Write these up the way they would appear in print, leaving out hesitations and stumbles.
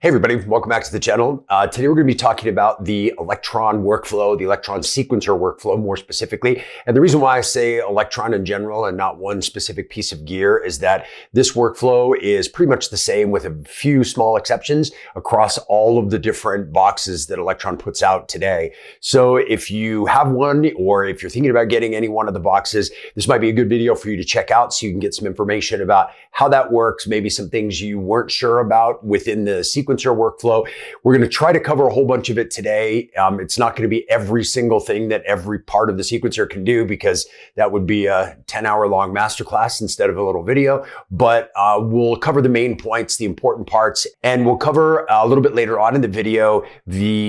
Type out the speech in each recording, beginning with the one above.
Hey everybody, welcome back to the channel. Today we're going to be talking about the Elektron workflow, the Elektron Sequencer workflow more specifically. And the reason why I say Elektron in general and not one specific piece of gear is that this workflow is pretty much the same with a few small exceptions across all of the different boxes that Elektron puts out today. So if you have one or if you're thinking about getting any one of the boxes, this might be a good video for you to check out so you can get some information about how that works, maybe some things you weren't sure about within the sequencer workflow. We're going to try to cover a whole bunch of it today. It's not going to be every single thing that every part of the sequencer can do because that would be a 10-hour long masterclass instead of a little video, but we'll cover the main points, the important parts, and we'll cover a little bit later on in the video,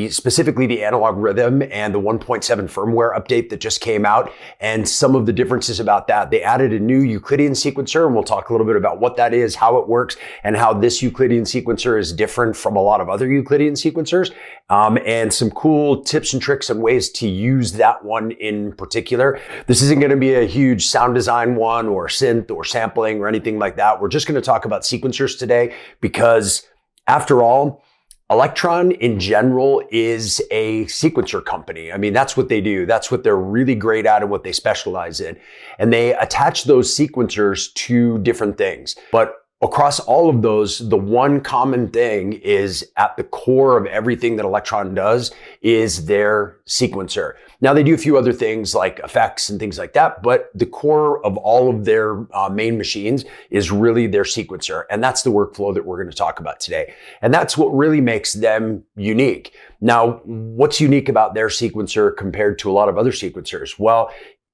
specifically the Analog Rytm and the 1.7 firmware update that just came out and some of the differences about that. They added a new Euclidean sequencer and we'll talk a little bit about what that is, how it works, and how this Euclidean sequencer is different from a lot of other Euclidean sequencers, and some cool tips and tricks and ways to use that one in particular. This isn't going to be a huge sound design one or synth or sampling or anything like that. We're just going to talk about sequencers today because after all, Elektron in general is a sequencer company. I mean, that's what they do. That's what they're really great at and what they specialize in. And they attach those sequencers to different things. But across all of those, the one common thing is at the core of everything that Elektron does is their sequencer. Now they do a few other things like effects and things like that, but the core of all of their main machines is really their sequencer. And that's the workflow that we're going to talk about today. And that's what really makes them unique. Now, what's unique about their sequencer compared to a lot of other sequencers? Well,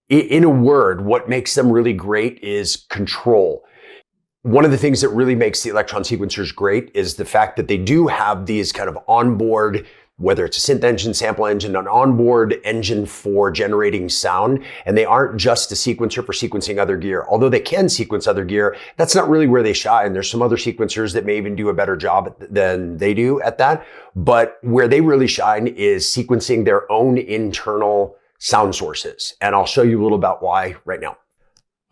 in a word, what makes them really great is control. One of the things that really makes the Elektron sequencers great is the fact that they do have these kind of onboard, whether it's a synth engine, sample engine, an onboard engine for generating sound. And they aren't just a sequencer for sequencing other gear. Although they can sequence other gear, that's not really where they shine. There's some other sequencers that may even do a better job than they do at that. But where they really shine is sequencing their own internal sound sources. And I'll show you a little about why right now.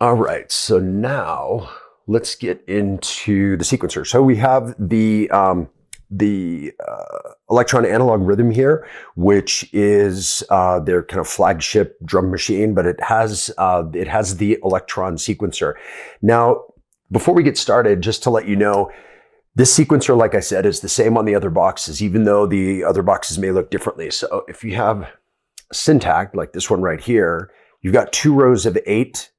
All right, so now let's get into the sequencer. So we have the Elektron Analog Rytm here, which is their kind of flagship drum machine, but it has the Elektron sequencer. Now, before we get started, just to let you know, this sequencer, like I said, is the same on the other boxes, even though the other boxes may look differently. So if you have a Syntact, like this one right here, you've got 2 rows of 8,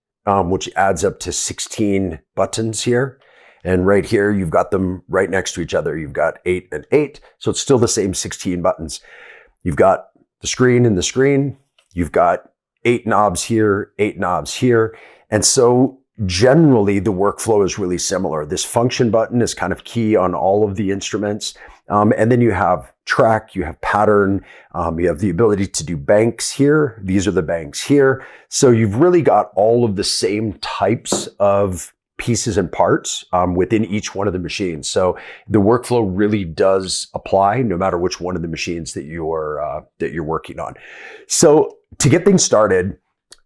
which adds up to 16 buttons here. And right here, you've got them right next to each other. You've got 8 and 8. So it's still the same 16 buttons. You've got the screen and the screen. You've got 8 knobs here, 8 knobs here. And so generally the workflow is really similar. This function button is kind of key on all of the instruments. And then you have track, you have pattern, you have the ability to do banks here. These are the banks here. So you've really got all of the same types of pieces and parts within each one of the machines. So the workflow really does apply no matter which one of the machines that you're working on. So to get things started,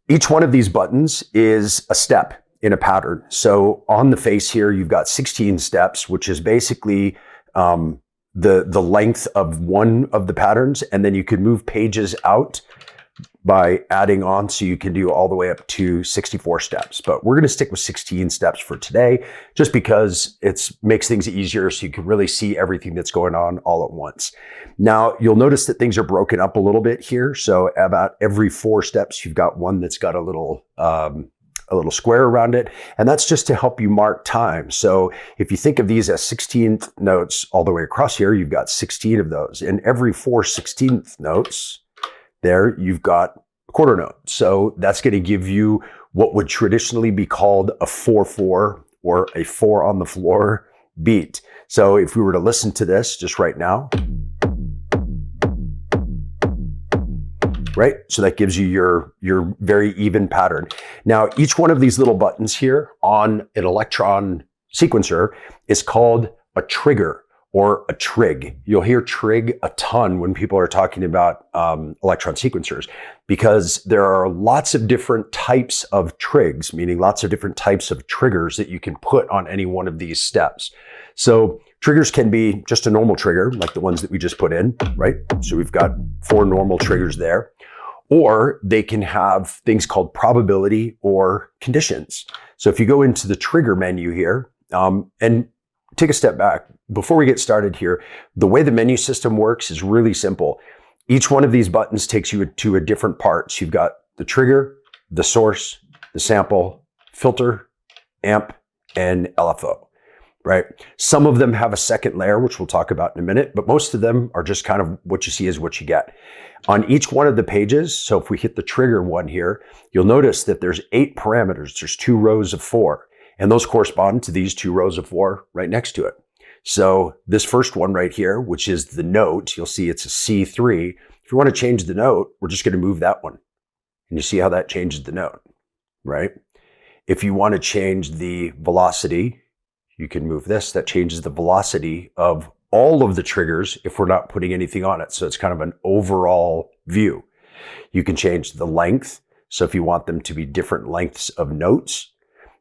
each one of these buttons is a step in a pattern. So on the face here, you've got 16 steps, which is basically the length of one of the patterns, and then you can move pages out by adding on, so you can do all the way up to 64 steps. But we're going to stick with 16 steps for today, just because it makes things easier so you can really see everything that's going on all at once. Now, you'll notice that things are broken up a little bit here. So about every 4 steps, you've got one that's got a little square around it. And that's just to help you mark time. So if you think of these as 16th notes all the way across here, you've got 16 of those. And every 4 16th notes there, you've got a quarter note. So that's going to give you what would traditionally be called a 4/4 or a 4 on the floor beat. So if we were to listen to this just right now, right? So that gives you your very even pattern. Now, each one of these little buttons here on an Elektron sequencer is called a trigger or a trig. You'll hear trig a ton when people are talking about Elektron sequencers, because there are lots of different types of trigs, meaning lots of different types of triggers that you can put on any one of these steps. So Triggers can be just a normal trigger, like the ones that we just put in, right? So we've got 4 normal triggers there. Or they can have things called probability or conditions. So if you go into the trigger menu here, and take a step back, before we get started here, the way the menu system works is really simple. Each one of these buttons takes you to a different part. So you've got the trigger, the source, the sample, filter, amp, and LFO, right? Some of them have a second layer, which we'll talk about in a minute, but most of them are just kind of what you see is what you get. On each one of the pages, so if we hit the trigger one here, you'll notice that there's 8 parameters. There's 2 rows of 4, and those correspond to these 2 rows of 4 right next to it. So this first one right here, which is the note, you'll see it's a C3. If you want to change the note, we're just going to move that one. And you see how that changes the note, right? If you want to change the velocity, you can move this. That changes the velocity of all of the triggers if we're not putting anything on it. So it's kind of an overall view. You can change the length. So if you want them to be different lengths of notes,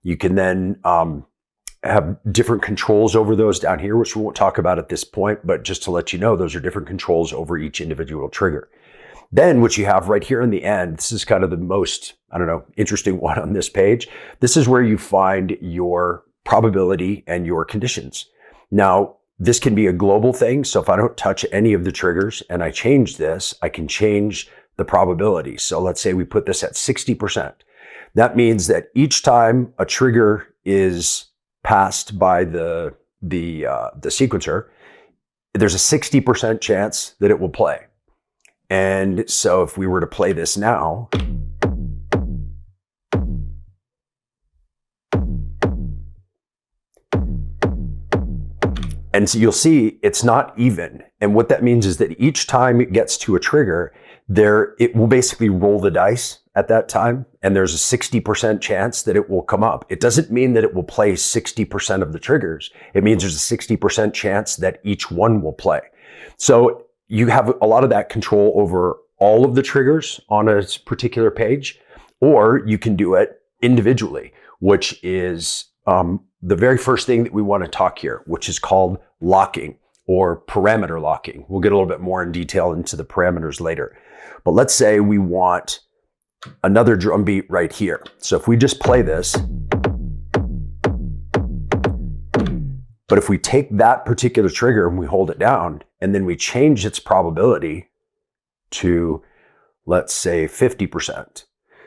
you can then have different controls over those down here, which we won't talk about at this point, but just to let you know, those are different controls over each individual trigger. Then what you have right here in the end, this is kind of the most, interesting one on this page. This is where you find your probability and your conditions. Now, this can be a global thing. So if I don't touch any of the triggers and I change this, I can change the probability. So let's say we put this at 60%. That means that each time a trigger is passed by the sequencer, there's a 60% chance that it will play. And so if we were to play this now, and so you'll see it's not even. And what that means is that each time it gets to a trigger, it will basically roll the dice at that time. And there's a 60% chance that it will come up. It doesn't mean that it will play 60% of the triggers. It means there's a 60% chance that each one will play. So you have a lot of that control over all of the triggers on a particular page, or you can do it individually, which is the very first thing that we want to talk here, which is called locking or parameter locking. We'll get a little bit more in detail into the parameters later. But let's say we want another drum beat right here. So if we just play this, but if we take that particular trigger and we hold it down and then we change its probability to, let's say, 50%.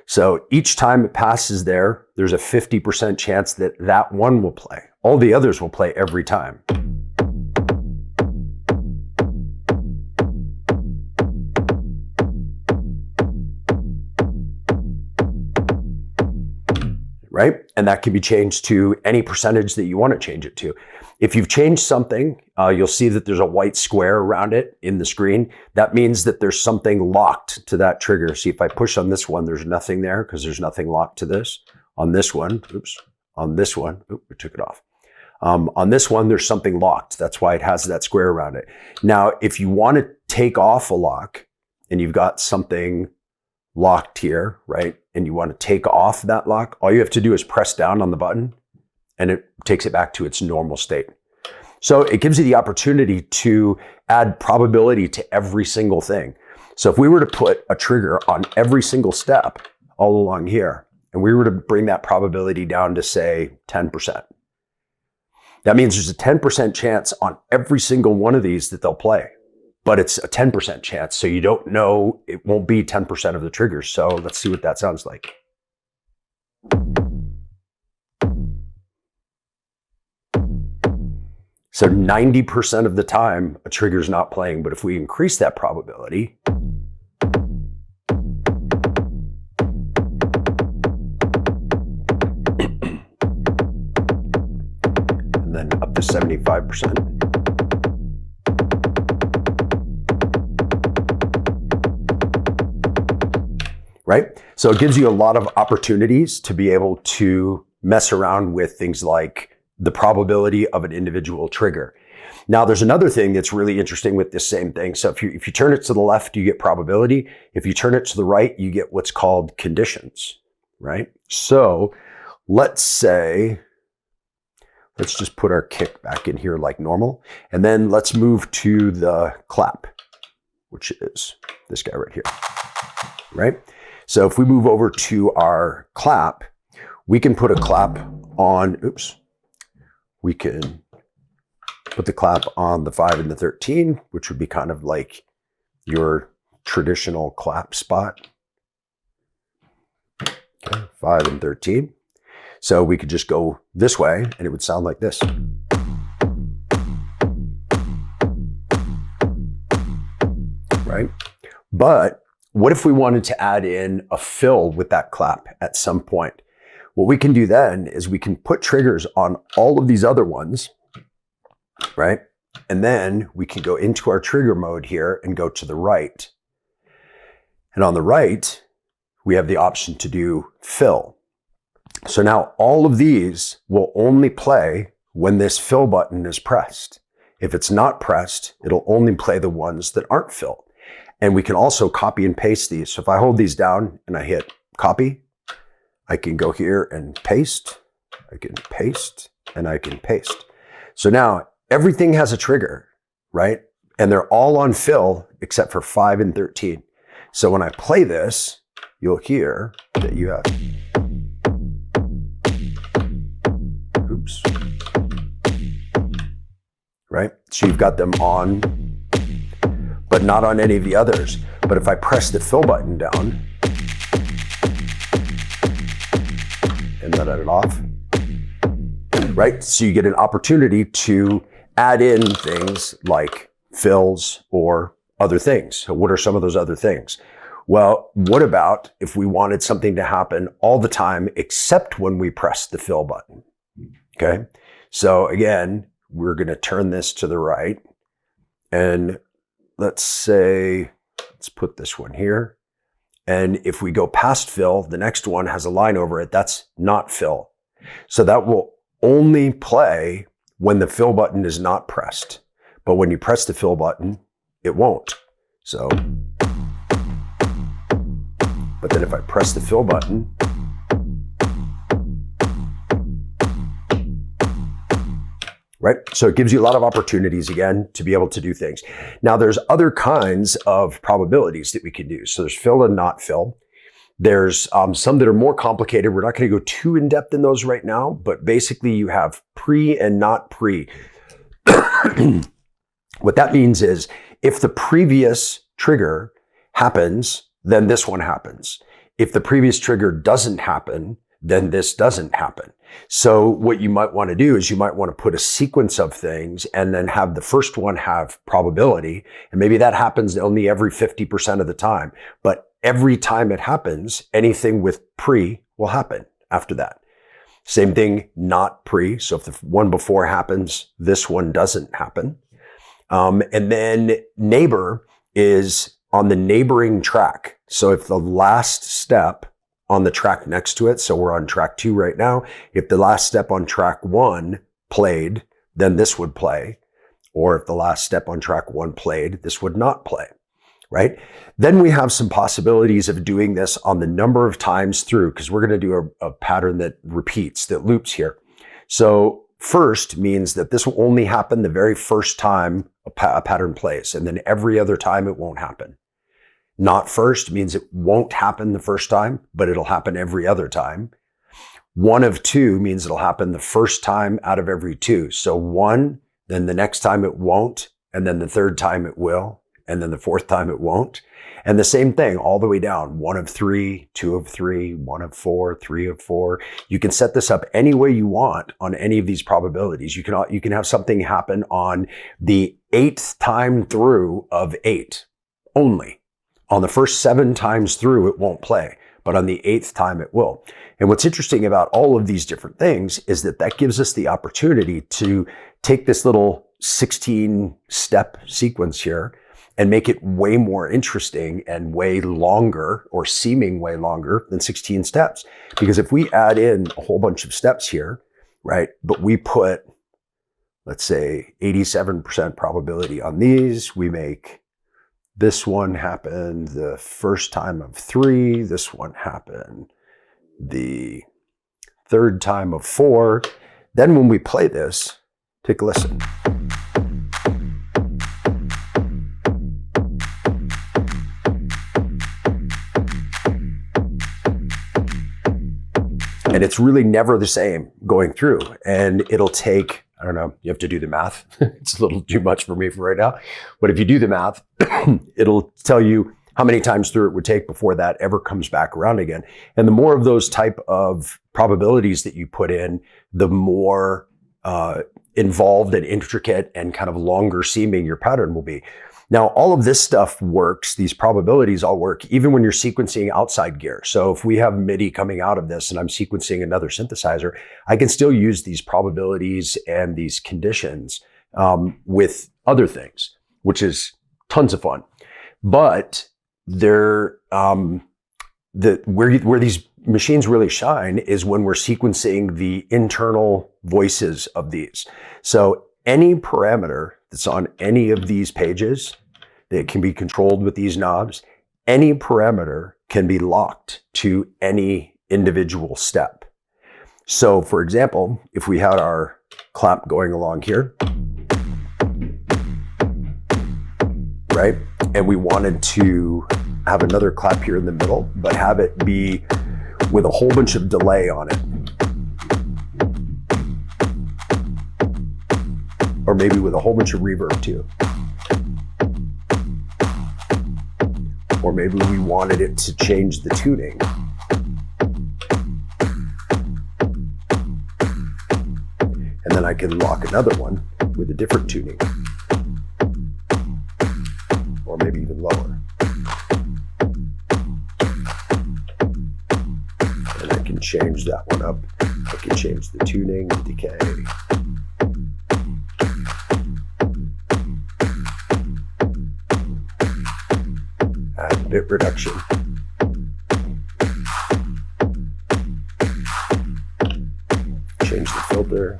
So each time it passes there, there's a 50% chance that that one will play. All the others will play every time. Right? And that can be changed to any percentage that you want to change it to. If you've changed something, you'll see that there's a white square around it in the screen. That means that there's something locked to that trigger. See, if I push on this one, there's nothing there because there's nothing locked to this. On this one, on this one, we took it off. On this one, there's something locked. That's why it has that square around it. Now, if you want to take off a lock and you've got something locked here, right? And you want to take off that lock, all you have to do is press down on the button and it takes it back to its normal state. So it gives you the opportunity to add probability to every single thing. So if we were to put a trigger on every single step all along here, and we were to bring that probability down to say 10%, that means there's a 10% chance on every single one of these that they'll play. But it's a 10% chance, so you don't know, it won't be 10% of the triggers. So let's see what that sounds like. So 90% of the time, a trigger's not playing, but if we increase that probability, and then up to 75%. Right? So it gives you a lot of opportunities to be able to mess around with things like the probability of an individual trigger. Now, there's another thing that's really interesting with this same thing. So if you turn it to the left, you get probability. If you turn it to the right, you get what's called conditions, right? So let's say let's just put our kick back in here like normal. And then let's move to the clap, which is this guy right here, right? So if we move over to our clap, we can put a clap on, we can put the clap on the 5 and the 13, which would be kind of like your traditional clap spot. Okay, 5 and 13. So we could just go this way and it would sound like this. Right? But what if we wanted to add in a fill with that clap at some point? What we can do then is we can put triggers on all of these other ones, right? And then we can go into our trigger mode here and go to the right. And on the right, we have the option to do fill. So now all of these will only play when this fill button is pressed. If it's not pressed, it'll only play the ones that aren't filled. And we can also copy and paste these. So if I hold these down and I hit copy, I can go here and paste. I can paste and I can paste. So now everything has a trigger, right? And they're all on fill except for 5 and 13. So when I play this, you'll hear that you have, right? So you've got them on, but not on any of the others. But if I press the fill button down and let it off, right? So you get an opportunity to add in things like fills or other things. So what are some of those other things? Well, what about if we wanted something to happen all the time except when we press the fill button? Okay. So again, we're going to turn this to the right and let's put this one here. And if we go past fill, the next one has a line over it. That's not fill. So that will only play when the fill button is not pressed. But when you press the fill button, it won't. So, but then if I press the fill button, right? So it gives you a lot of opportunities, again, to be able to do things. Now, there's other kinds of probabilities that we can do. So there's fill and not fill. There's some that are more complicated. We're not going to go too in depth in those right now, but basically you have pre and not pre. What that means is if the previous trigger happens, then this one happens. If the previous trigger doesn't happen, then this doesn't happen. So what you might want to do is you might want to put a sequence of things and then have the first one have probability. And maybe that happens only every 50% of the time. But every time it happens, anything with pre will happen after that. Same thing, not pre. So if the one before happens, this one doesn't happen. And then neighbor is on the neighboring track. So if the last step on the track next to it, so we're on track 2 right now, if the last step on track 1 played, then this would play. Or if the last step on track 1 played, this would not play, right? Then we have some possibilities of doing this on the number of times through, because we're going to do a pattern that repeats, that loops here. So first means that this will only happen the very first time a pattern plays, and then every other time it won't happen. Not first means it won't happen the first time, but it'll happen every other time. 1 of 2 means it'll happen the first time out of every 2. So 1, then the next time it won't, and then the third time it will, and then the fourth time it won't. And the same thing all the way down. 1 of 3, 2 of 3, 1 of 4, 3 of 4. You can set this up any way you want on any of these probabilities. You can have something happen on the 8th time through of 8 only. On the first 7 times through, it won't play, but on the 8th time it will. And what's interesting about all of these different things is that that gives us the opportunity to take this little 16-step sequence here and make it way more interesting and way longer, or seeming way longer than 16 steps. Because if we add in a whole bunch of steps here, right, but we put, let's say, 87% probability on these, we make this one happen the first time of 3. This one happened the third time of 4. Then when we play this, take a listen. And it's really never the same going through. And it'll take, I don't know, you have to do the math. It's a little too much for me for right now. But if you do the math, it'll tell you how many times through it would take before that ever comes back around again. And the more of those type of probabilities that you put in, the more involved and intricate and kind of longer seeming your pattern will be. Now, all of this stuff works, these probabilities all work, even when you're sequencing outside gear. So if we have MIDI coming out of this and I'm sequencing another synthesizer, I can still use these probabilities and these conditions with other things, which is tons of fun. But they're, where these machines really shine is when we're sequencing the internal voices of these. So any parameter that's on any of these pages that can be controlled with these knobs, any parameter can be locked to any individual step. So for example, if we had our clap going along here, right? And we wanted to have another clap here in the middle, but have it be with a whole bunch of delay on it. Or maybe with a whole bunch of reverb too. Or maybe we wanted it to change the tuning. And then I can lock another one with a different tuning. Or maybe even lower. And I can change that one up. I can change the tuning, the decay. Add bit reduction. Change the filter.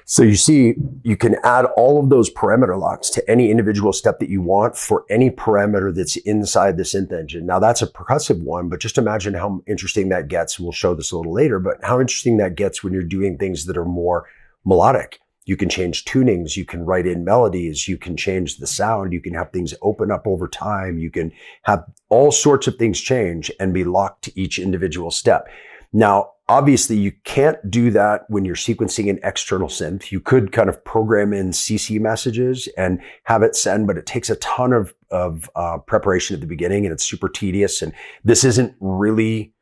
So you see, you can add all of those parameter locks to any individual step that you want for any parameter that's inside the synth engine. Now that's a percussive one, but just imagine how interesting that gets. We'll show this a little later, but how interesting that gets when you're doing things that are more melodic. You can change tunings, you can write in melodies, you can change the sound, you can have things open up over time, you can have all sorts of things change and be locked to each individual step. Now, obviously, you can't do that when you're sequencing an external synth. You could kind of program in CC messages and have it send, but it takes a ton of preparation at the beginning and it's super tedious. And this isn't really,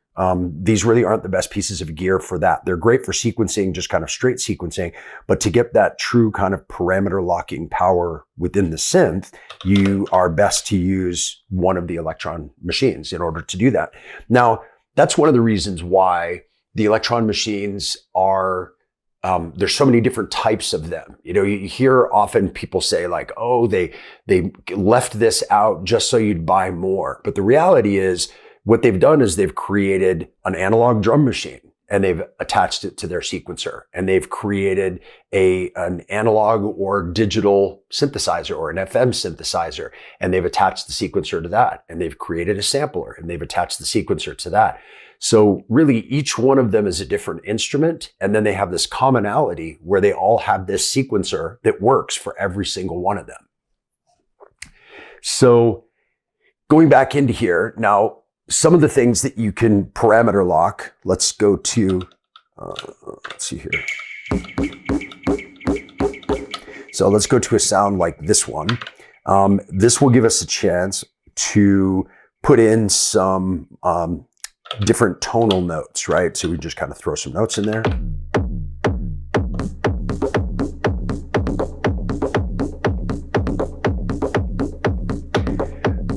these really aren't the best pieces of gear for that. They're great for sequencing, just kind of straight sequencing, but to get that true kind of parameter locking power within the synth, you are best to use one of the Elektron machines in order to do that. Now, that's one of the reasons why the Elektron machines are, there's so many different types of them. You know, you hear often people say like, oh, they left this out just so you'd buy more. But the reality is what they've done is they've created an analog drum machine and they've attached it to their sequencer. And they've created an analog or digital synthesizer or an FM synthesizer. And they've attached the sequencer to that. And they've created a sampler and they've attached the sequencer to that. So really each one of them is a different instrument. And then they have this commonality where they all have this sequencer that works for every single one of them. So going back into here, now some of the things that you can parameter lock, let's go to, let's see here. So let's go to a sound like this one. This will give us a chance to put in some different tonal notes, right? So we just kind of throw some notes in there.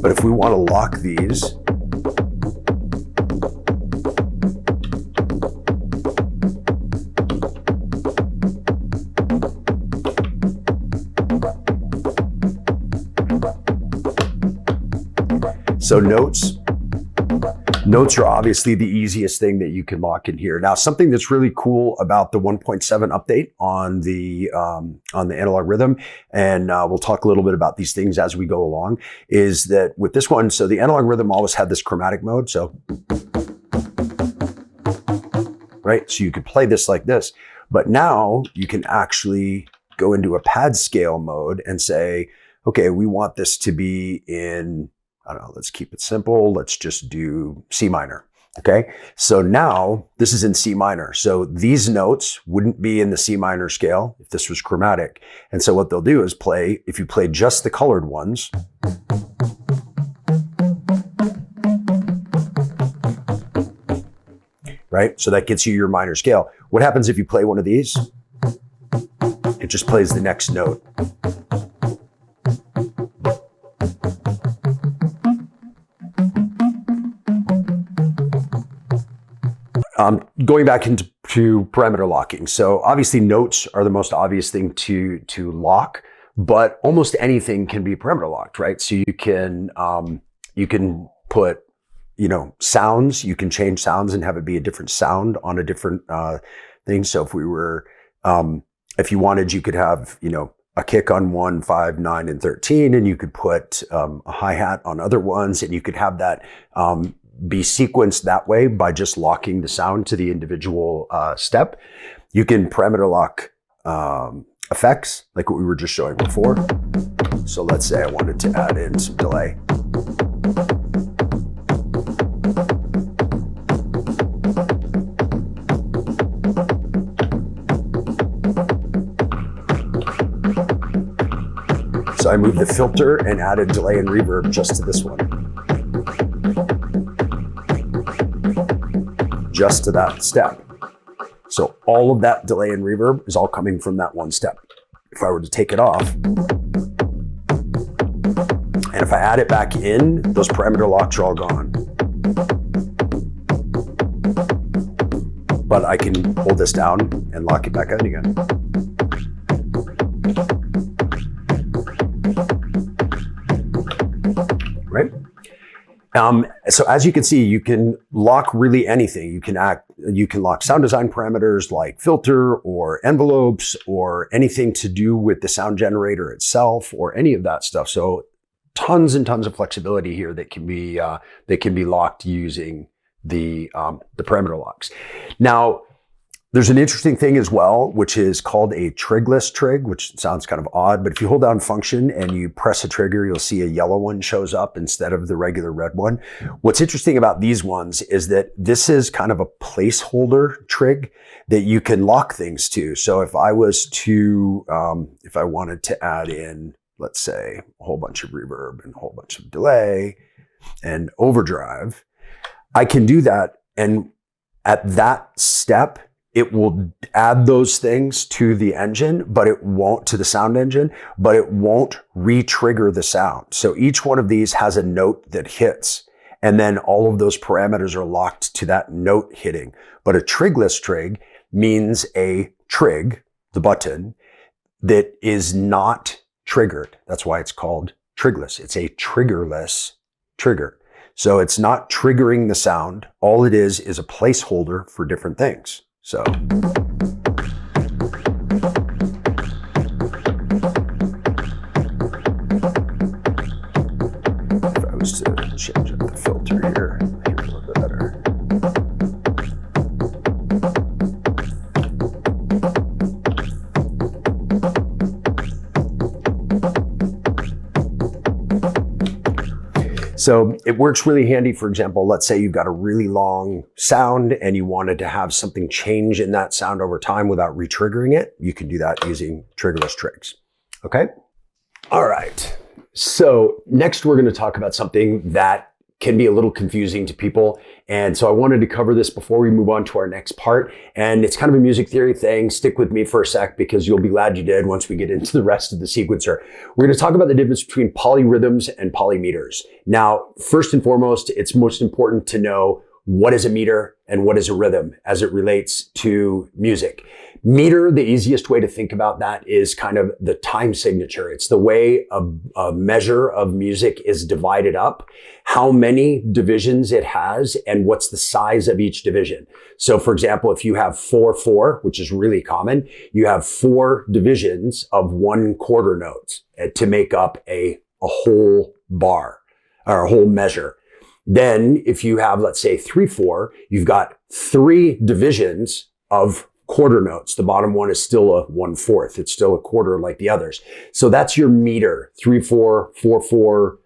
But if we want to lock these, so notes Notes are obviously the easiest thing that you can lock in here. Now, something that's really cool about the 1.7 update on the Analog Rytm, and we'll talk a little bit about these things as we go along, is that with this one, so the Analog Rytm always had this chromatic mode, so right, so you could play this like this, but now you can actually go into a pad scale mode and say, okay, we want this to be in, I don't know, let's keep it simple. Let's just do C minor. Okay. So now this is in C minor. So these notes wouldn't be in the C minor scale if this was chromatic. And so what they'll do is play, if you play just the colored ones, right? So that gets you your minor scale. What happens if you play one of these? It just plays the next note. Going back into parameter locking. So obviously notes are the most obvious thing to lock, but almost anything can be parameter locked, right? So you can put, sounds, you can change sounds and have it be a different sound on a different thing. So if we were, if you wanted, you could have, a kick on 1, 5, 9, and 13, and you could put a hi-hat on other ones, and you could have that be sequenced that way by just locking the sound to the individual step. You can parameter lock effects, like what we were just showing before. So let's say I wanted to add in some delay. So I moved the filter and added delay and reverb just to this one. Just to that step. So all of that delay and reverb is all coming from that one step. If I were to take it off, and if I add it back in, those parameter locks are all gone. But I can hold this down and lock it back in again. Right? So as you can see, you can lock really anything. You can lock sound design parameters like filter or envelopes or anything to do with the sound generator itself or any of that stuff. So tons and tons of flexibility here that can be locked using the parameter locks. Now, there's an interesting thing as well, which is called a trigless trig, which sounds kind of odd, but if you hold down function and you press a trigger, you'll see a yellow one shows up instead of the regular red one. What's interesting about these ones is that this is kind of a placeholder trig that you can lock things to. So if I was to, if I wanted to add in, let's say, a whole bunch of reverb and a whole bunch of delay and overdrive, I can do that. And at that step, it will add those things to the engine, but it won't, to the sound engine, but it won't re-trigger the sound. So each one of these has a note that hits, and then all of those parameters are locked to that note hitting. But a trigless trig means a trig, the button, that is not triggered. That's why it's called trigless. It's a triggerless trigger. So it's not triggering the sound. All it is a placeholder for different things. So if I was to change up the filter here, make it a little bit better. So it works really handy. For example, let's say you've got a really long sound and you wanted to have something change in that sound over time without re-triggering it. You can do that using triggerless trigs. Okay. All right. So next we're going to talk about something that can be a little confusing to people. And so I wanted to cover this before we move on to our next part. And it's kind of a music theory thing. Stick with me for a sec because you'll be glad you did once we get into the rest of the sequencer. We're going to talk about the difference between polyrhythms and polymeters. Now, first and foremost, it's most important to know what is a meter and what is a rhythm as it relates to music. Meter, the easiest way to think about that is kind of the time signature. It's the way a measure of music is divided up, how many divisions it has, and what's the size of each division. So for example, if you have 4/4, which is really common, you have 4 divisions of 1/4 notes to make up a whole bar or a whole measure. Then if you have, let's say 3/4, you've got 3 divisions of quarter notes. The bottom one is still a 1/4. It's still a quarter like the others. So that's your meter. 3/4, 4/4,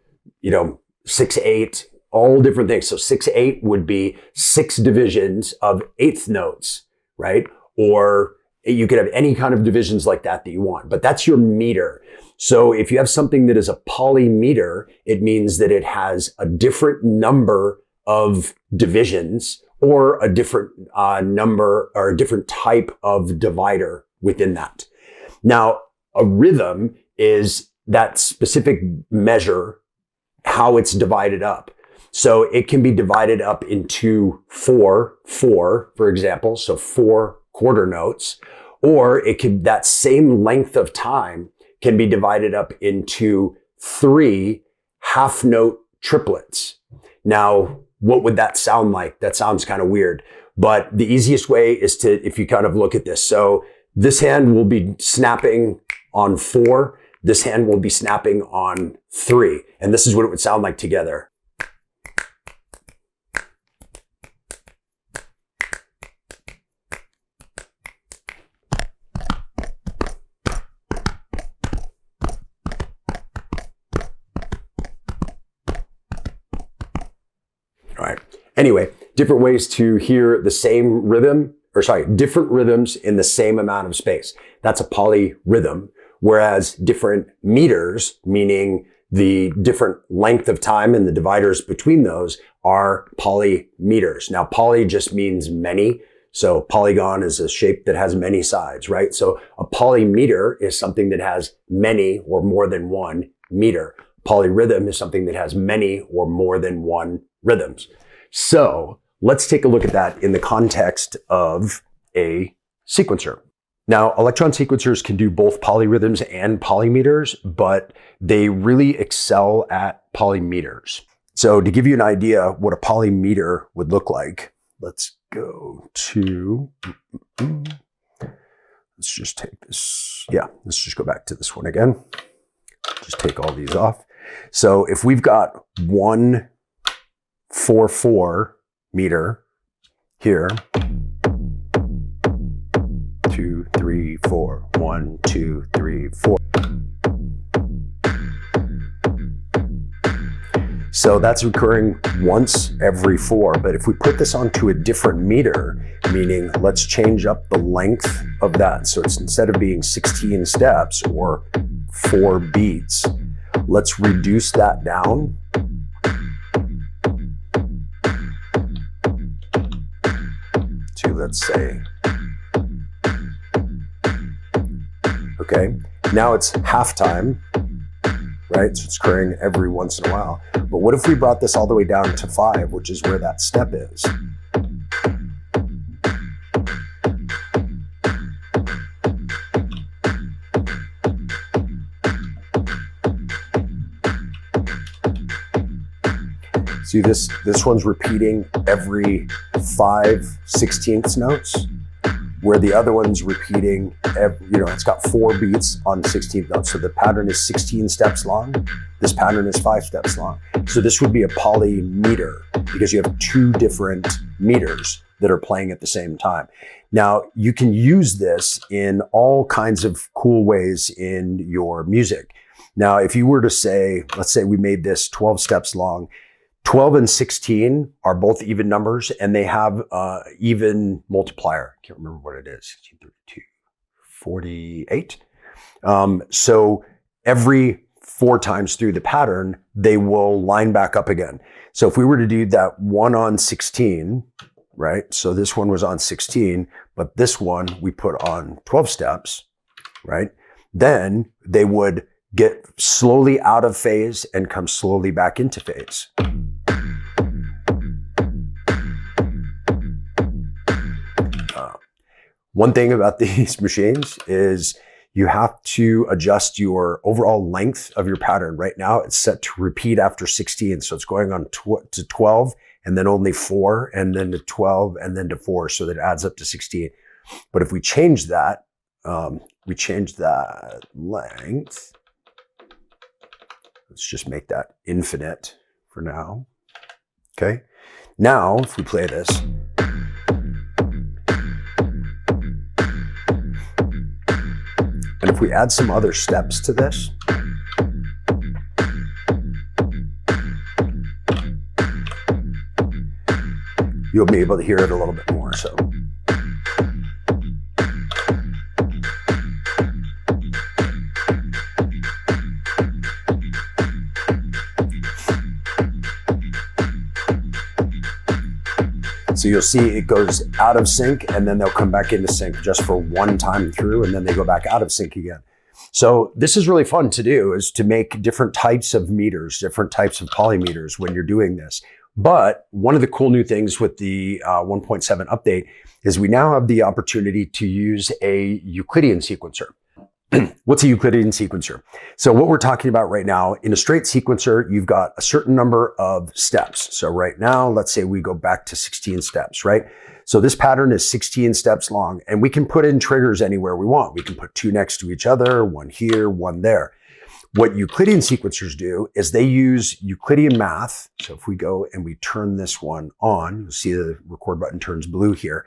6/8, all different things. So 6/8 would be 6 divisions of 1/8 notes, right? Or you could have any kind of divisions like that you want, but that's your meter. So if you have something that is a polymeter, it means that it has a different number of divisions or a different number or a different type of divider within that. Now, a rhythm is that specific measure, how it's divided up. So it can be divided up into 4/4, for example, so 4 quarter notes, or it could, that same length of time can be divided up into 3 half note triplets. Now, what would that sound like? That sounds kind of weird, but the easiest way is to, if you kind of look at this. So this hand will be snapping on 4. This hand will be snapping on 3. And this is what it would sound like together. All right. Anyway, different ways to hear the same rhythm, different rhythms in the same amount of space. That's a polyrhythm. Whereas different meters, meaning the different length of time and the dividers between those, are polymeters. Now, poly just means many. So polygon is a shape that has many sides, right? So a polymeter is something that has many or more than one meter. Polyrhythm is something that has many or more than one rhythms. So let's take a look at that in the context of a sequencer. Now, electron sequencers can do both polyrhythms and polymeters, but they really excel at polymeters. So to give you an idea what a polymeter would look like, let's go to, let's just take this. Yeah, let's just go back to this one again. Just take all these off. So if we've got 1 4/4 meter here, 2, 3, 4, 1, 2, 3, 4. So that's recurring once every 4. But if we put this onto a different meter, meaning let's change up the length of that. So it's, instead of being 16 steps or 4 beats, let's reduce that down to, let's say, okay, now it's halftime, right? So it's occurring every once in a while. But what if we brought this all the way down to 5, which is where that step is? See, this one's repeating every 5/16 notes, where the other one's repeating, it's got 4 beats on 16th notes. So the pattern is 16 steps long. This pattern is 5 steps long. So this would be a polymeter because you have 2 different meters that are playing at the same time. Now, you can use this in all kinds of cool ways in your music. Now, if you were to say, let's say we made this 12 steps long, 12 and 16 are both even numbers, and they have even multiplier. I can't remember what it is. 32, 48. So every 4 times through the pattern, they will line back up again. So if we were to do that 1 on 16, right? So this one was on 16, but this one we put on 12 steps, right? Then they would get slowly out of phase and come slowly back into phase. One thing about these machines is you have to adjust your overall length of your pattern. Right now, it's set to repeat after 16. So it's going on to 12 and then only 4 and then to 12 and then to 4. So that it adds up to 16. But if we change that, length. Let's just make that infinite for now. Okay. Now, if we play this, and if we add some other steps to this, you'll be able to hear it a little bit more. So. So you'll see it goes out of sync and then they'll come back into sync just for one time through and then they go back out of sync again. So this is really fun to do, is to make different types of meters, different types of polymeters when you're doing this. But one of the cool new things with the 1.7 update is we now have the opportunity to use a Euclidean sequencer. What's a Euclidean sequencer? So what we're talking about right now, in a straight sequencer, you've got a certain number of steps. So right now, let's say we go back to 16 steps, right? So this pattern is 16 steps long, and we can put in triggers anywhere we want. We can put 2 next to each other, 1 here, 1 there. What Euclidean sequencers do is they use Euclidean math. So if we go and we turn this one on, you'll see the record button turns blue here.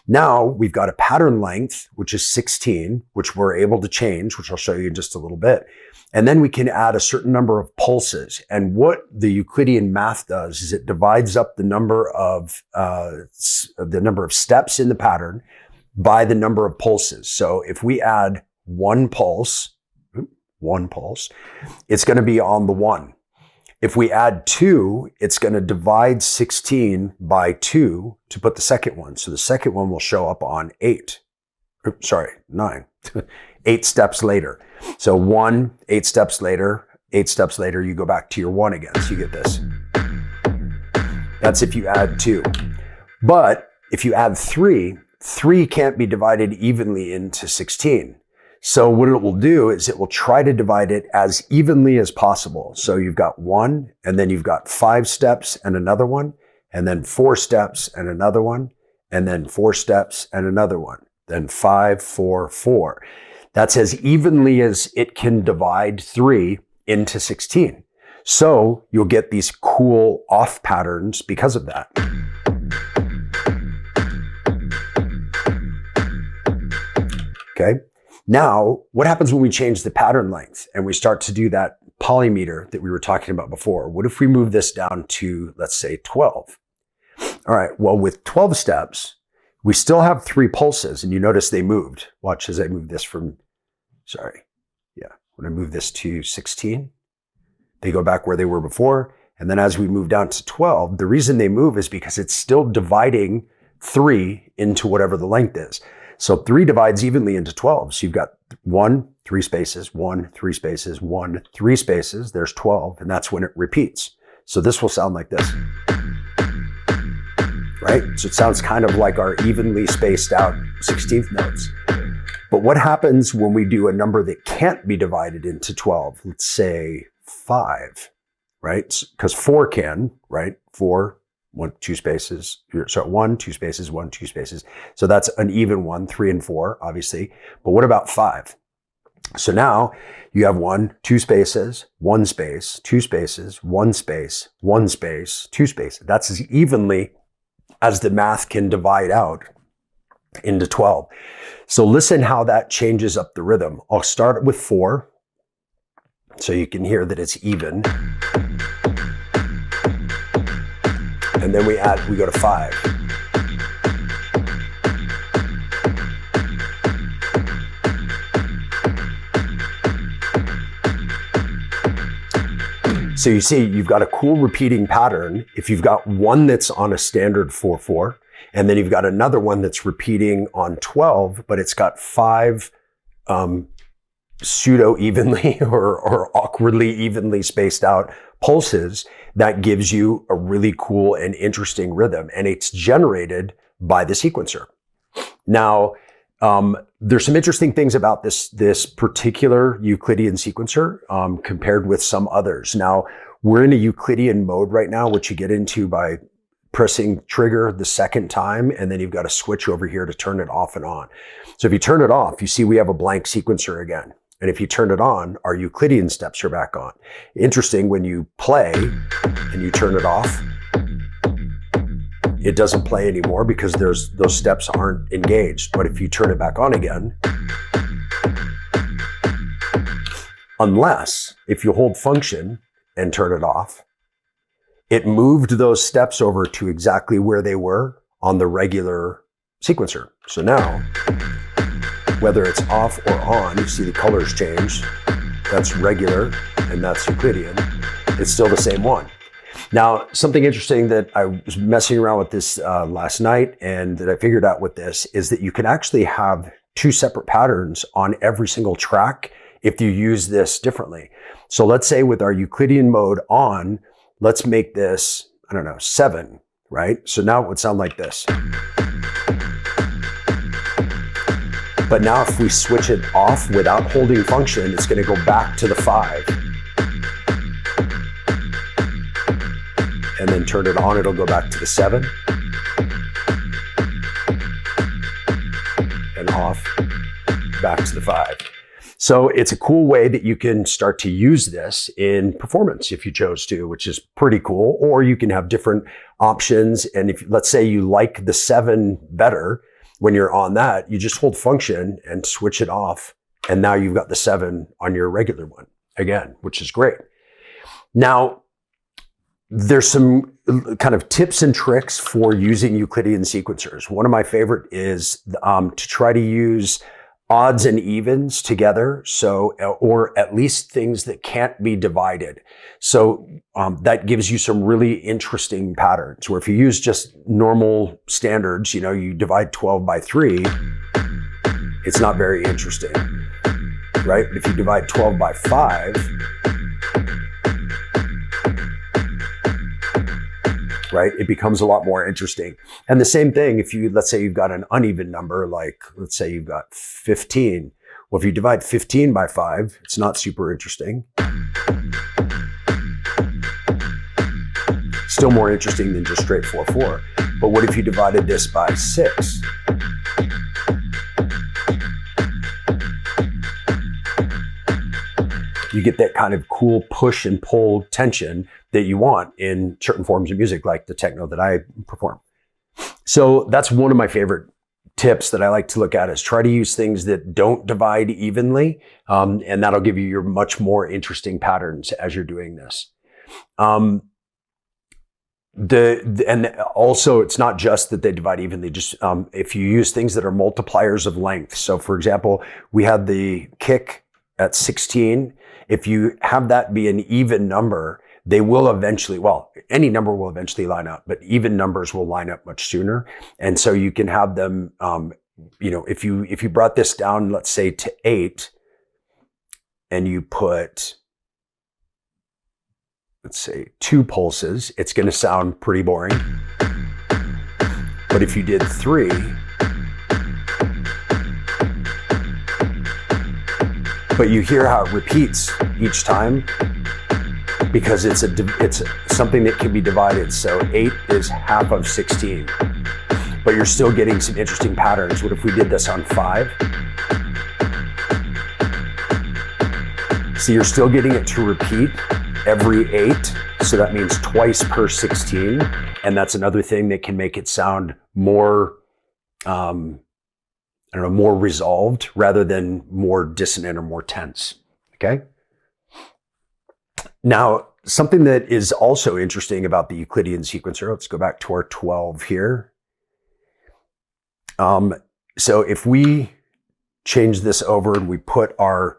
Now we've got a pattern length, which is 16, which we're able to change, which I'll show you in just a little bit. And then we can add a certain number of pulses. And what the Euclidean math does is it divides up the number of steps in the pattern by the number of pulses. So if we add one pulse, it's going to be on the 1. If we add 2, it's going to divide 16 by 2 to put the second one. So the second one will show up on 9. 8 steps later. So 1, 8 steps later, 8 steps later, you go back to your 1 again. So you get this. That's if you add 2. But if you add 3, 3 can't be divided evenly into 16. So what it will do is it will try to divide it as evenly as possible. So you've got 1, and then you've got 5 steps and another one, and then 4 steps and another one, and then 4 steps and another one, then 5, 4, 4. That's as evenly as it can divide 3 into 16. So you'll get these cool off patterns because of that. Okay. Now, what happens when we change the pattern length and we start to do that polymeter that we were talking about before? What if we move this down to, let's say, 12? All right, well, with 12 steps, we still have 3 pulses, and you notice they moved. Watch as I move this when I move this to 16, they go back where they were before. And then as we move down to 12, the reason they move is because it's still dividing 3 into whatever the length is. So 3 divides evenly into 12. So you've got 1, 3 spaces, 1, 3 spaces, 1, 3 spaces. There's 12, and that's when it repeats. So this will sound like this, right? So it sounds kind of like our evenly spaced out 16th notes. But what happens when we do a number that can't be divided into 12? Let's say 5, right? Because 4 can, right? 4, 1, 2 spaces. So 1, 2 spaces, 1, 2 spaces. So that's an even one, 3 and 4, obviously. But what about 5? So now you have 1, 2 spaces, 1 space, 2 spaces, 1 space, 1 space, 2 spaces. That's as evenly as the math can divide out into 12. So listen how that changes up the rhythm. I'll start with 4. So you can hear that it's even. And then we go to 5. So you see, you've got a cool repeating pattern. If you've got one that's on a standard 4/4, and then you've got another one that's repeating on 12, but it's got 5 pseudo-evenly or awkwardly evenly spaced out pulses, that gives you a really cool and interesting rhythm. And it's generated by the sequencer. Now, There's some interesting things about this particular Euclidean sequencer compared with some others. Now, we're in a Euclidean mode right now, which you get into by pressing trigger the second time, and then you've got a switch over here to turn it off and on. So if you turn it off, you see we have a blank sequencer again. And if you turn it on, our Euclidean steps are back on. Interesting, when you play and you turn it off, it doesn't play anymore because those steps aren't engaged. But if you turn it back on again, unless if you hold function and turn it off, it moved those steps over to exactly where they were on the regular sequencer. So now, whether it's off or on, you see the colors change. That's regular and that's Euclidean. It's still the same one. Now, something interesting that I was messing around with this last night and that I figured out with this is that you can actually have two separate patterns on every single track if you use this differently. So let's say with our Euclidean mode on, let's make this, 7, right? So now it would sound like this. But now if we switch it off without holding function, it's going to go back to the 5. And then turn it on, it'll go back to the 7. And off, back to the 5. So it's a cool way that you can start to use this in performance if you chose to, which is pretty cool. Or you can have different options. And if, let's say you like the 7 better, when you're on that, you just hold function and switch it off. And now you've got the 7 on your regular one again, which is great. Now, there's some kind of tips and tricks for using Euclidean sequencers. One of my favorite is to try to use odds and evens together, or at least things that can't be divided. So that gives you some really interesting patterns, where if you use just normal standards, you divide 12 by 3, it's not very interesting, right? But if you divide 12 by 5, right, it becomes a lot more interesting. And the same thing, let's say you've got an uneven number, like let's say you've got 15. Well, if you divide 15 by 5, it's not super interesting. Still more interesting than just straight 4-4. But what if you divided this by 6? You get that kind of cool push and pull tension that you want in certain forms of music, like the techno that I perform. So that's one of my favorite tips that I like to look at, is try to use things that don't divide evenly. And that'll give you your much more interesting patterns as you're doing this. And also, it's not just that they divide evenly, just if you use things that are multipliers of length. So for example, we had the kick at 16. If you have that be an even number, they will eventually, any number will eventually line up, but even numbers will line up much sooner. And so you can have them, if you brought this down, let's say to 8, and you put, let's say 2 pulses, it's going to sound pretty boring. But if you did 3, but you hear how it repeats each time, because it's something that can be divided. So 8 is half of 16, but you're still getting some interesting patterns. What if we did this on 5? So you're still getting it to repeat every 8. So that means twice per 16. And that's another thing that can make it sound more, more resolved rather than more dissonant or more tense. Okay. Now, something that is also interesting about the Euclidean sequencer, let's go back to our 12 here. So if we change this over and we put our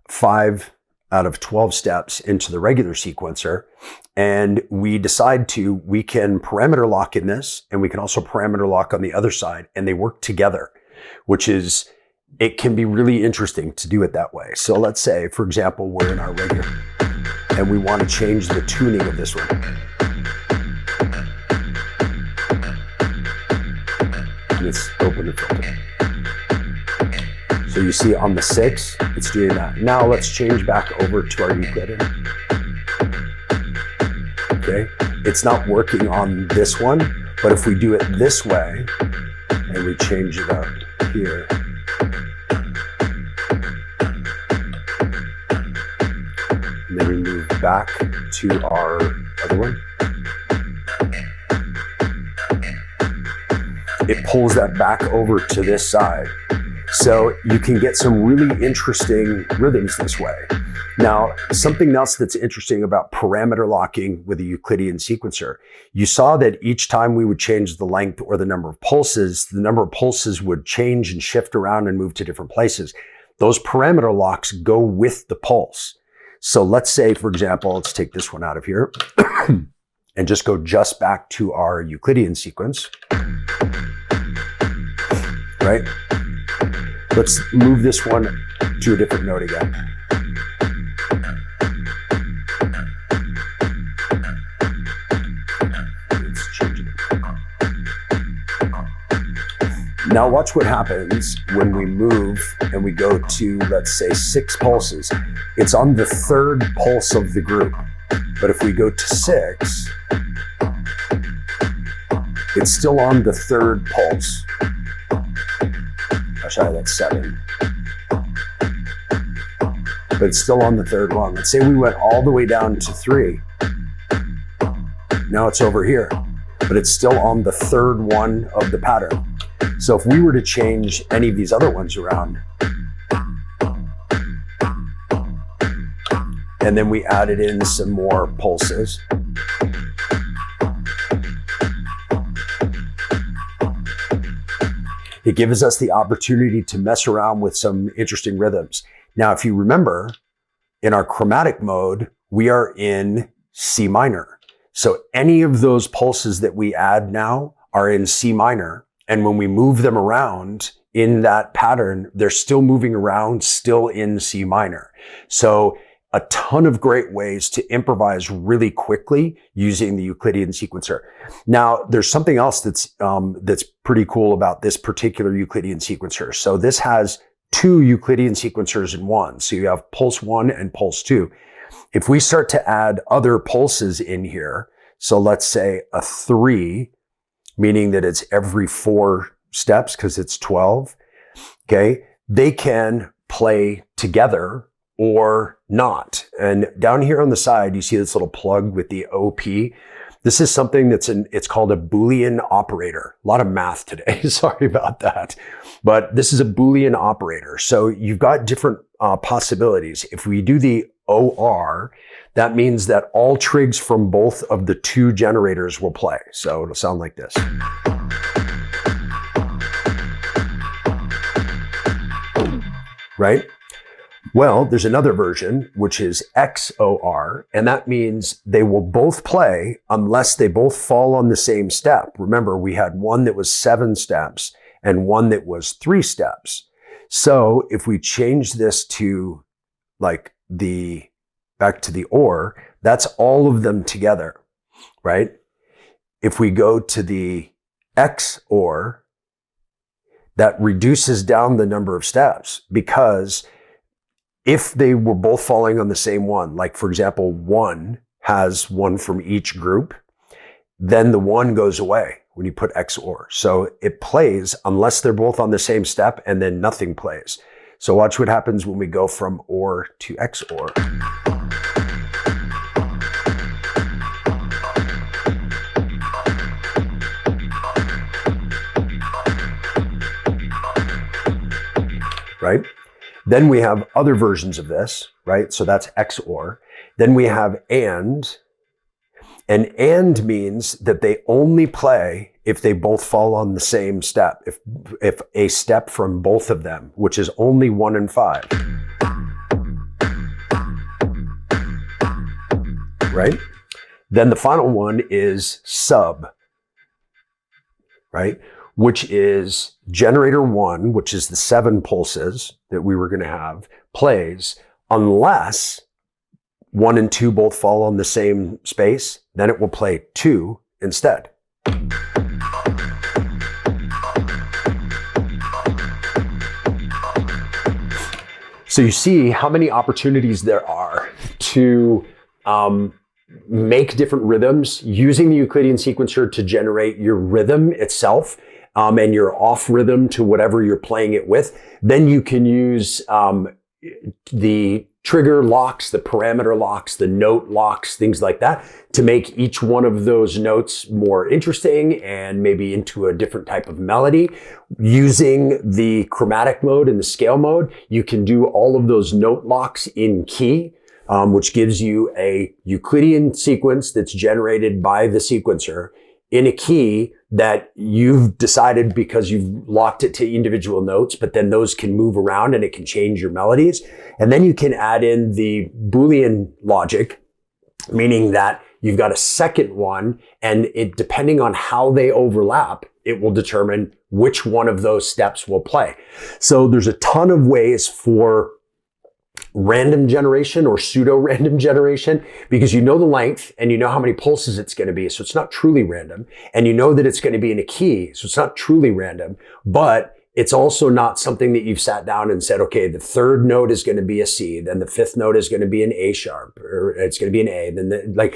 5 out of 12 steps into the regular sequencer, and we decide we can parameter lock in this, and we can also parameter lock on the other side, and they work together, it can be really interesting to do it that way. So let's say, for example, we're in our regular, and we want to change the tuning of this one. Let's open the filter. So you see on the 6, it's doing that. Now let's change back over to our Euclidean. Okay, it's not working on this one, but if we do it this way, and we change it up here, and then we move back to our other one, it pulls that back over to this side. So you can get some really interesting rhythms this way. Now, something else that's interesting about parameter locking with a Euclidean sequencer, you saw that each time we would change the length or the number of pulses would change and shift around and move to different places. Those parameter locks go with the pulse. So let's say, for example, let's take this one out of here and just go just back to our Euclidean sequence, right? Let's move this one to a different note again. Let's change it. Now watch what happens when we move and we go to, let's say, 6 pulses. It's on the 3rd pulse of the group. But if we go to 6, it's still on the 3rd pulse. Sorry, that's 7. But it's still on the 3rd one. Let's say we went all the way down to 3. Now it's over here, but it's still on the 3rd one of the pattern. So if we were to change any of these other ones around, and then we added in some more pulses, it gives us the opportunity to mess around with some interesting rhythms. Now, if you remember, in our chromatic mode, we are in C minor. So any of those pulses that we add now are in C minor. And when we move them around in that pattern, they're still moving around, still in C minor. So a ton of great ways to improvise really quickly using the Euclidean sequencer. Now, there's something else that's pretty cool about this particular Euclidean sequencer. So this has 2 Euclidean sequencers in one. So you have pulse 1 and pulse 2. If we start to add other pulses in here, so let's say a 3, meaning that it's every 4 steps because it's 12, okay, they can play together or not. And down here on the side, you see this little plug with the OP. This is something it's called a Boolean operator. A lot of math today, sorry about that. But this is a Boolean operator. So you've got different possibilities. If we do the OR, that means that all trigs from both of the 2 generators will play. So it'll sound like this. Right? Well, there's another version, which is XOR, and that means they will both play unless they both fall on the same step. Remember, we had one that was 7 steps and one that was 3 steps. So if we change this to like back to the OR, that's all of them together, right? If we go to the XOR, that reduces down the number of steps, because if they were both falling on the same one, like for example, 1 has 1 from each group, then the 1 goes away when you put XOR. So it plays unless they're both on the same step, and then nothing plays. So watch what happens when we go from OR to XOR. Right? Then we have other versions of this, right? So that's XOR. Then we have AND means that they only play if they both fall on the same step, if a step from both of them, which is only 1 and 5. Right? Then the final one is sub, right? Which is generator 1, which is the 7 pulses that we were going to have, plays unless 1 and 2 both fall on the same space, then it will play 2 instead. So you see how many opportunities there are to make different rhythms using the Euclidean sequencer to generate your rhythm itself and your off rhythm to whatever you're playing it with. Then you can use the trigger locks, the parameter locks, the note locks, things like that to make each one of those notes more interesting and maybe into a different type of melody. Using the chromatic mode and the scale mode, you can do all of those note locks in key, which gives you a Euclidean sequence that's generated by the sequencer in a key that you've decided because you've locked it to individual notes, but then those can move around and it can change your melodies. And then you can add in the Boolean logic, meaning that you've got a second one, and it, depending on how they overlap, it will determine which one of those steps will play. So there's a ton of ways for random generation or pseudo-random generation, because you know the length and you know how many pulses it's going to be. So it's not truly random. And you know that it's going to be in a key. So it's not truly random, but it's also not something that you've sat down and said, okay, the third note is going to be a C, then the fifth note is going to be an A sharp, or it's going to be an A. Then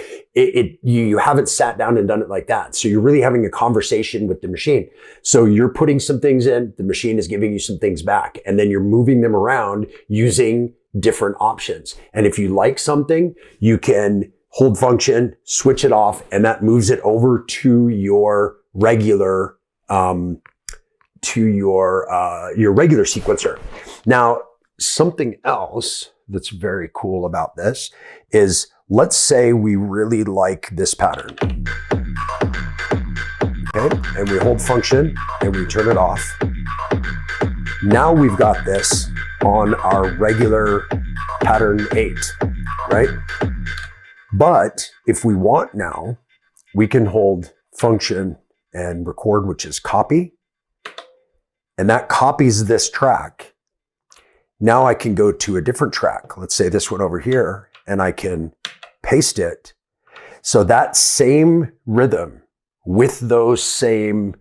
you haven't sat down and done it like that. So you're really having a conversation with the machine. So you're putting some things in, the machine is giving you some things back, and then you're moving them around using different options. And if you like something, you can hold function, switch it off, and that moves it over to your regular regular sequencer. Now, something else that's very cool about this is, let's say we really like this pattern. Okay, and we hold function and we turn it off. Now we've got this on our regular pattern 8, right? But if we want now, we can hold function and record, which is copy. And that copies this track. Now I can go to a different track. Let's say this one over here, and I can paste it. So that same rhythm with those same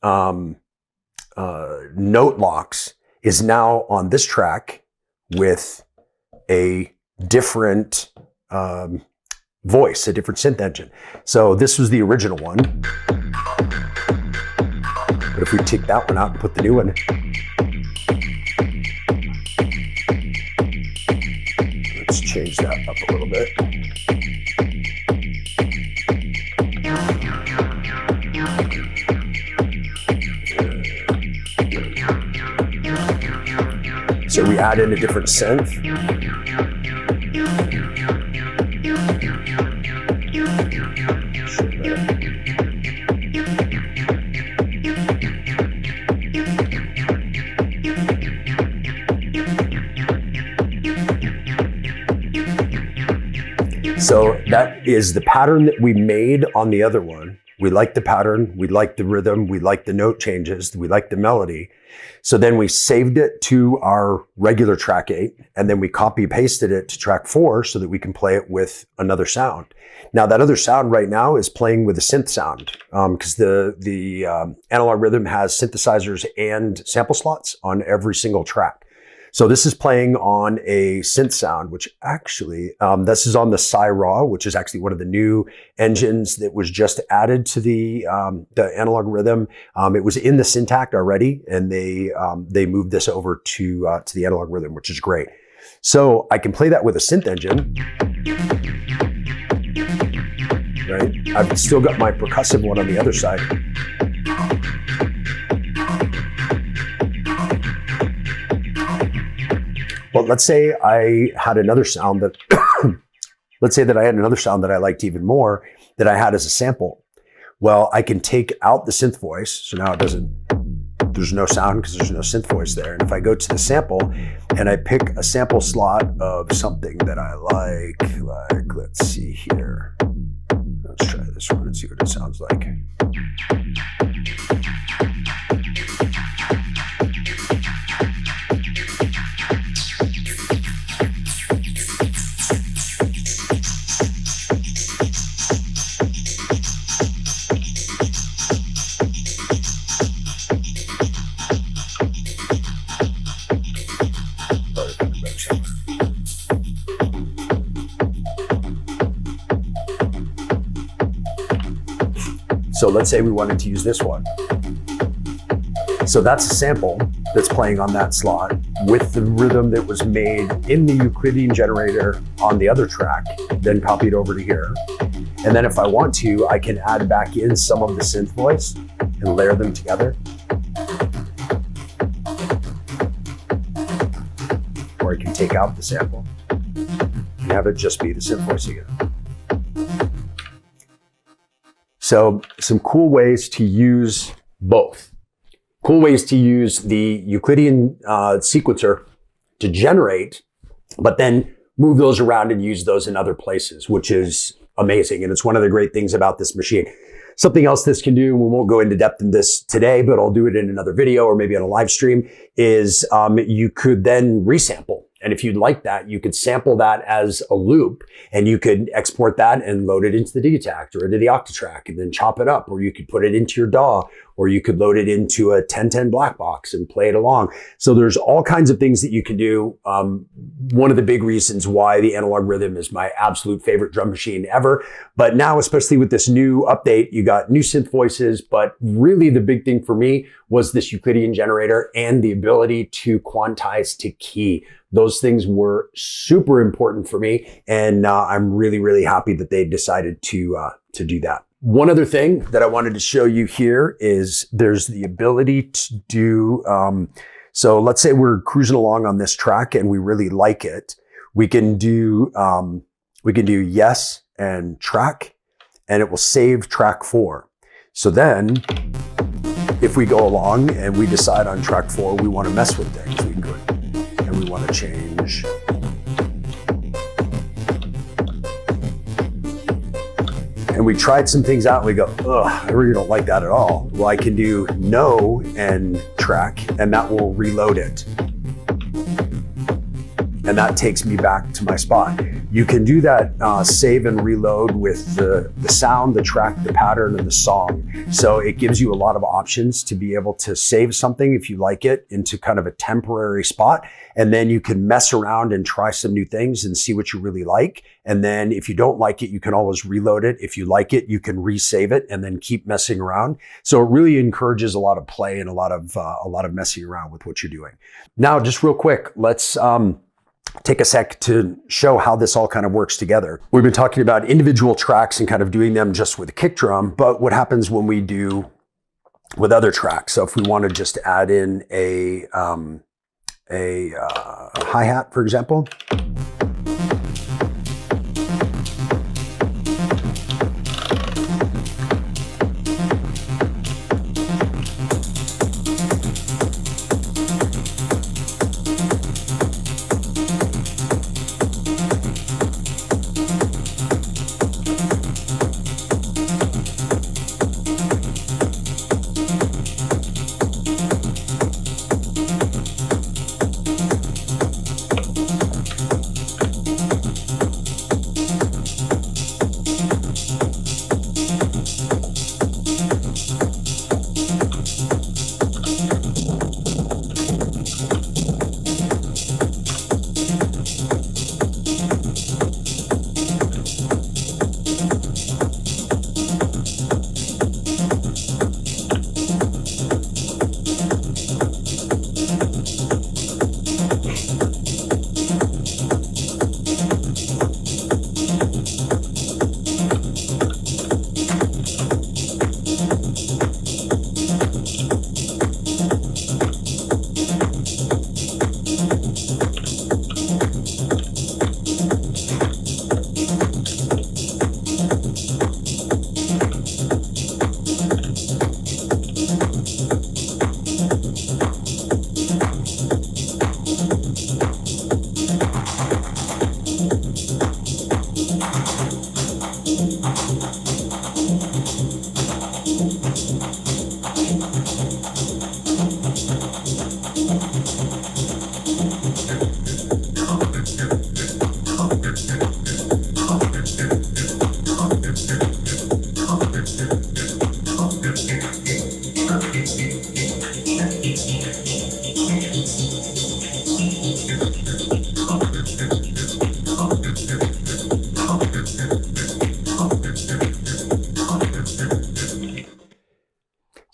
note locks is now on this track with a different voice, a different synth engine. So this was the original one. But if we take that one out and put the new one, let's change that up a little bit. So we add in a different synth. So that is the pattern that we made on the other one. We like the pattern, we like the rhythm, we like the note changes, we like the melody. So then we saved it to our regular track 8, and then we copy pasted it to track 4 so that we can play it with another sound. Now that other sound right now is playing with a synth sound, because the Analog Rytm has synthesizers and sample slots on every single track. So this is playing on a synth sound, which actually, this is on the Sci-Raw, which is actually one of the new engines that was just added to the Analog Rytm. It was in the Syntact already, and they moved this over to the Analog Rytm, which is great. So I can play that with a synth engine, right? I've still got my percussive one on the other side. Well, let's say I had another sound that, let's say that I had another sound that I liked even more that I had as a sample. Well, I can take out the synth voice. So now it doesn't, there's no sound because there's no synth voice there. And if I go to the sample and I pick a sample slot of something that I like, let's see here. Let's try this one and see what it sounds like. So let's say we wanted to use this one. So that's a sample that's playing on that slot with the rhythm that was made in the Euclidean generator on the other track, then copied over to here. And then if I want to, I can add back in some of the synth voice and layer them together. Or I can take out the sample and have it just be the synth voice again. So some cool ways to use both. Cool ways to use the Euclidean sequencer to generate, but then move those around and use those in other places, which is amazing. And it's one of the great things about this machine. Something else this can do, and we won't go into depth in this today, but I'll do it in another video or maybe on a live stream, is you could then resample. And if you'd like that, you could sample that as a loop and you could export that and load it into the Digitact or into the Octatrack and then chop it up, or you could put it into your DAW, or you could load it into a 1010 black box and play it along. So there's all kinds of things that you can do. One of the big reasons why the Analog Rytm is my absolute favorite drum machine ever. But now, especially with this new update, you got new synth voices, but really the big thing for me was this Euclidean generator and the ability to quantize to key. Those things were super important for me, and I'm really, really happy that they decided to do that. One other thing that I wanted to show you here is there's the ability to do, so let's say we're cruising along on this track and we really like it. We can do yes and track, and it will save track 4. So then if we go along and we decide on track 4, we want to mess with things, we can go and we want to change. And we tried some things out and we go, ugh, I really don't like that at all. Well, I can do no and track, and that will reload it. And that takes me back to my spot. You can do that save and reload with the sound, the track, the pattern, and the song. So it gives you a lot of options to be able to save something if you like it into kind of a temporary spot. And then you can mess around and try some new things and see what you really like. And then if you don't like it, you can always reload it. If you like it, you can resave it and then keep messing around. So it really encourages a lot of play and a lot of messing around with what you're doing. Now, just real quick, let's take a sec to show how this all kind of works together. We've been talking about individual tracks and kind of doing them just with a kick drum, but what happens when we do with other tracks? So if we want to just add in a hi-hat, for example.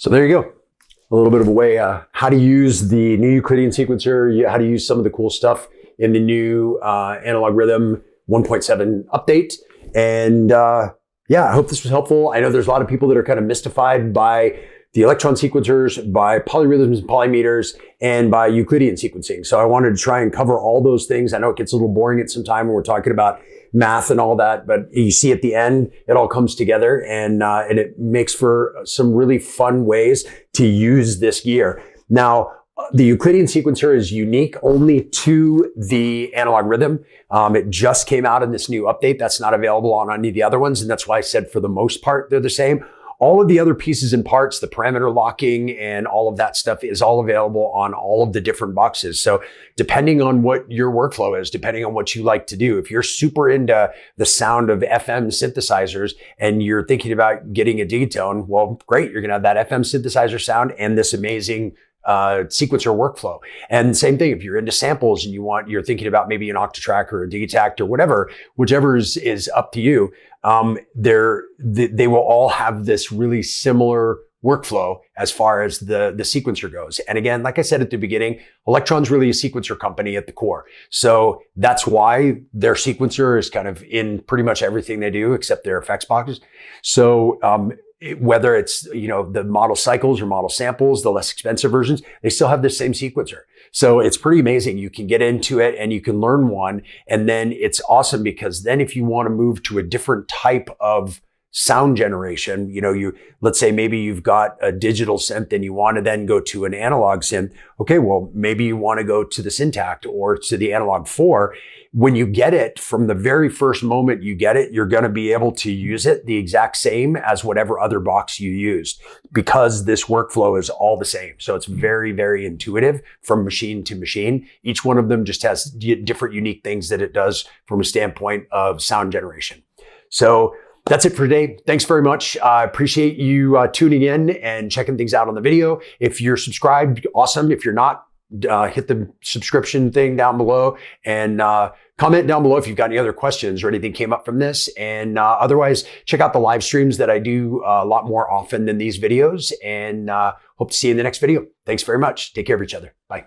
So there you go. A little bit of a way how to use the new Euclidean sequencer, how to use some of the cool stuff in the new Analog Rytm 1.7 update. And yeah, I hope this was helpful. I know there's a lot of people that are kind of mystified by the Elektron sequencers, by polyrhythms and polymeters, and by Euclidean sequencing. So I wanted to try and cover all those things. I know it gets a little boring at some time when we're talking about math and all that, but you see at the end, it all comes together and it makes for some really fun ways to use this gear. Now, the Euclidean sequencer is unique only to the Analog Rytm. It just came out in this new update. That's not available on any of the other ones. And that's why I said for the most part, they're the same. All of the other pieces and parts, the parameter locking and all of that stuff is all available on all of the different boxes. So depending on what your workflow is, depending on what you like to do, if you're super into the sound of FM synthesizers and you're thinking about getting a D-tone, well, great. You're going to have that FM synthesizer sound and this amazing sequencer workflow. And same thing, if you're into samples and you're thinking about maybe an octatrack or a D-tact or whatever, whichever is up to you, they will all have this really similar workflow as far as the sequencer goes. And again, like I said at the beginning, Elektron's really a sequencer company at the core. So that's why their sequencer is kind of in pretty much everything they do except their effects boxes. So whether it's, the model cycles or model samples, the less expensive versions, they still have the same sequencer. So it's pretty amazing. You can get into it and you can learn one. And then it's awesome because then if you want to move to a different type of sound generation, let's say maybe you've got a digital synth and you want to then go to an analog synth. Okay, well, maybe you want to go to the Syntact or to the Analog 4. When you get it, from the very first moment you get it, you're going to be able to use it the exact same as whatever other box you used because this workflow is all the same. So it's very, very intuitive from machine to machine. Each one of them just has different unique things that it does from a standpoint of sound generation. So that's it for today. Thanks very much. I appreciate you tuning in and checking things out on the video. If you're subscribed, awesome. If you're not, hit the subscription thing down below and comment down below if you've got any other questions or anything came up from this. And otherwise, check out the live streams that I do a lot more often than these videos. And hope to see you in the next video. Thanks very much. Take care of each other. Bye.